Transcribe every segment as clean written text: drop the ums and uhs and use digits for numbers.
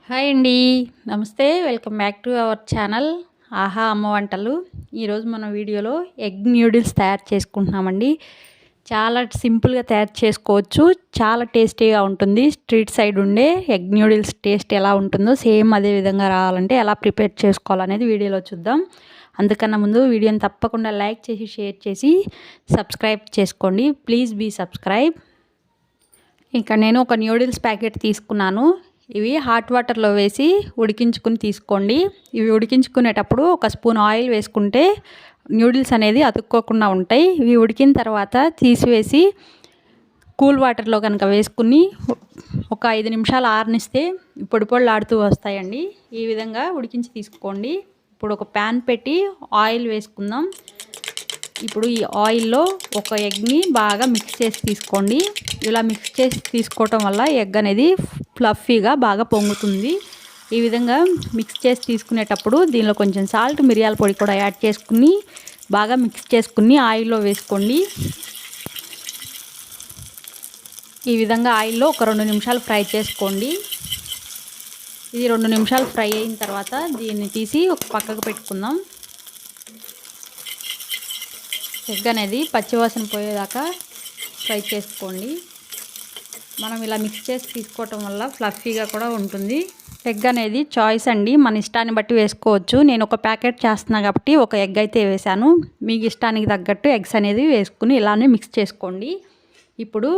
Hi అండి. నమస్తే. Welcome back to our channel ఆహా అమ్మ వంటలు. ఈరోజు మన వీడియోలో ఎగ్ న్యూడిల్స్ తయారు చేసుకుంటున్నామండి. చాలా సింపుల్గా తయారు చేసుకోవచ్చు. చాలా టేస్టీగా ఉంటుంది. స్ట్రీట్ సైడ్ ఉండే ఎగ్ న్యూడిల్స్ టేస్ట్ ఎలా ఉంటుందో సేమ్ అదే విధంగా రావాలంటే ఎలా ప్రిపేర్ చేసుకోవాలనేది వీడియోలో చూద్దాం. అందుకన్నా ముందు వీడియోని తప్పకుండా లైక్ చేసి షేర్ చేసి సబ్స్క్రైబ్ చేసుకోండి. Please be subscribe. ఇంకా నేను ఒక న్యూడిల్స్ ప్యాకెట్ తీసుకున్నాను. ఇవి హాట్ వాటర్లో వేసి ఉడికించుకుని తీసుకోండి. ఇవి ఉడికించుకునేటప్పుడు ఒక స్పూన్ ఆయిల్ వేసుకుంటే న్యూడిల్స్ అనేది అతుక్కోకుండా ఉంటాయి. ఇవి ఉడికిన తర్వాత తీసివేసి కూల్ వాటర్లో కనుక వేసుకుని ఒక 5 నిమిషాలు ఆరనిస్తే పొడి పొడిలాడుతూ వస్తాయండి. ఈ విధంగా ఉడికించి తీసుకోండి. ఇప్పుడు ఒక ప్యాన్ పెట్టి ఆయిల్ వేసుకుందాం. ఇప్పుడు ఈ ఆయిల్లో ఒక ఎగ్ని బాగా మిక్స్ చేసి తీసుకోండి. ఇలా మిక్స్ చేసి తీసుకోవటం వల్ల ఎగ్ అనేది ఫ్లఫీగా బాగా పొంగుతుంది. ఈ విధంగా మిక్స్ చేసి తీసుకునేటప్పుడు దీనిలో కొంచెం సాల్ట్, మిరియాల పొడి కూడా యాడ్ చేసుకుని బాగా మిక్స్ చేసుకుని ఆయిల్లో వేసుకోండి. ఈ విధంగా ఆయిల్లో ఒక 2 నిమిషాలు ఫ్రై చేసుకోండి. ఇది 2 నిమిషాలు ఫ్రై అయిన తర్వాత దీన్ని తీసి ఒక పక్కకు పెట్టుకుందాం. ఎగ్ అనేది పచ్చివాసన పోయేదాకా ఫ్రై చేసుకోండి. మనం ఇలా మిక్స్ చేసి తీసుకోవటం వల్ల ఫ్లఫీగా కూడా ఉంటుంది. ఎగ్ అనేది చాయిస్ అండి, మన ఇష్టాన్ని బట్టి వేసుకోవచ్చు. నేను ఒక ప్యాకెట్ చేస్తున్నా కాబట్టి ఒక ఎగ్ అయితే వేసాను. మీకు ఇష్టానికి తగ్గట్టు ఎగ్స్ అనేది వేసుకుని ఇలానే మిక్స్ చేసుకోండి. ఇప్పుడు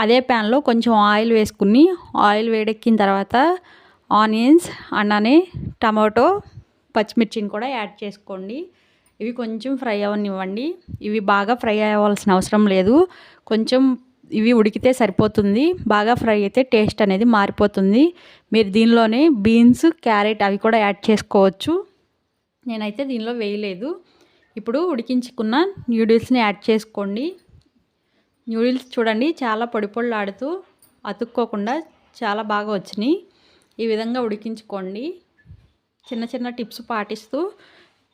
అదే ప్యాన్లో కొంచెం ఆయిల్ వేసుకుని ఆయిల్ వేడెక్కిన తర్వాత ఆనియన్స్ అలానే టమాటో, పచ్చిమిర్చిని కూడా యాడ్ చేసుకోండి. ఇవి కొంచెం ఫ్రై అవ్వనివ్వండి. ఇవి బాగా ఫ్రై అవ్వాల్సిన అవసరం లేదు. కొంచెం ఇవి ఉడికితే సరిపోతుంది. బాగా ఫ్రై అయితే టేస్ట్ అనేది మారిపోతుంది. మీరు దీనిలోనే బీన్స్, క్యారెట్ అవి కూడా యాడ్ చేసుకోవచ్చు. నేనైతే దీనిలో వేయలేదు. ఇప్పుడు ఉడికించుకున్న న్యూడిల్స్ని యాడ్ చేసుకోండి. న్యూడిల్స్ చూడండి చాలా పొడి పొడిలాడుతూ అతుక్కోకుండా చాలా బాగా వచ్చినాయి. ఈ విధంగా ఉడికించుకోండి. చిన్న చిన్న టిప్స్ పాటిస్తూ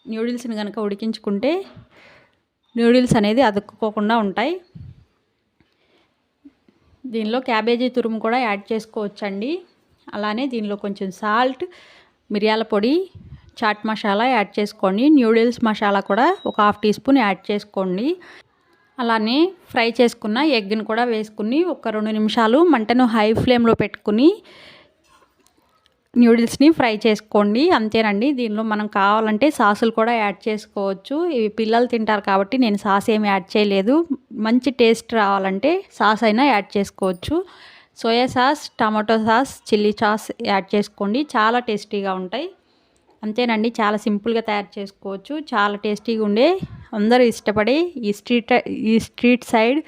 న్యూడిల్స్ని కనుక ఉడికించుకుంటే న్యూడిల్స్ అనేది అతుక్కోకుండా ఉంటాయి. దీనిలో క్యాబేజీ తురుము కూడా యాడ్ చేసుకోవచ్చండి. అలానే దీనిలో కొంచెం సాల్ట్, మిరియాల పొడి, చాట్ మసాలా యాడ్ చేసుకోండి. న్యూడిల్స్ మసాలా కూడా ఒక 1/2 టీ స్పూన్ యాడ్ చేసుకోండి. అలానే ఫ్రై చేసుకున్న ఎగ్ని కూడా వేసుకుని ఒక 2 నిమిషాలు మంటను హై ఫ్లేమ్లో పెట్టుకుని న్యూడిల్స్ని ఫ్రై చేసుకోండి. అంతేనండి. దీనిలో మనం కావాలంటే సాసులు కూడా యాడ్ చేసుకోవచ్చు. ఇవి పిల్లలు తింటారు కాబట్టి నేను సాస్ ఏమి యాడ్ చేయలేదు. మంచి టేస్ట్ రావాలంటే సాస్ అయినా యాడ్ చేసుకోవచ్చు. Soya sauce, tomato sauce, chilli sauce add చేసుకోండి. చాలా టేస్టీగా ఉంటాయి. అంతేనండి, చాలా సింపుల్గా తయారు చేసుకోవచ్చు. చాలా టేస్టీగా ఉండే అందరూ ఇష్టపడే ఈ స్ట్రీట్ సైడ్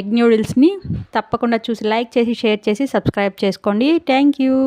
ఎగ్ న్యూడిల్స్ని తప్పకుండా చూసి లైక్ చేసి షేర్ చేసి సబ్స్క్రైబ్ చేసుకోండి. Thank you.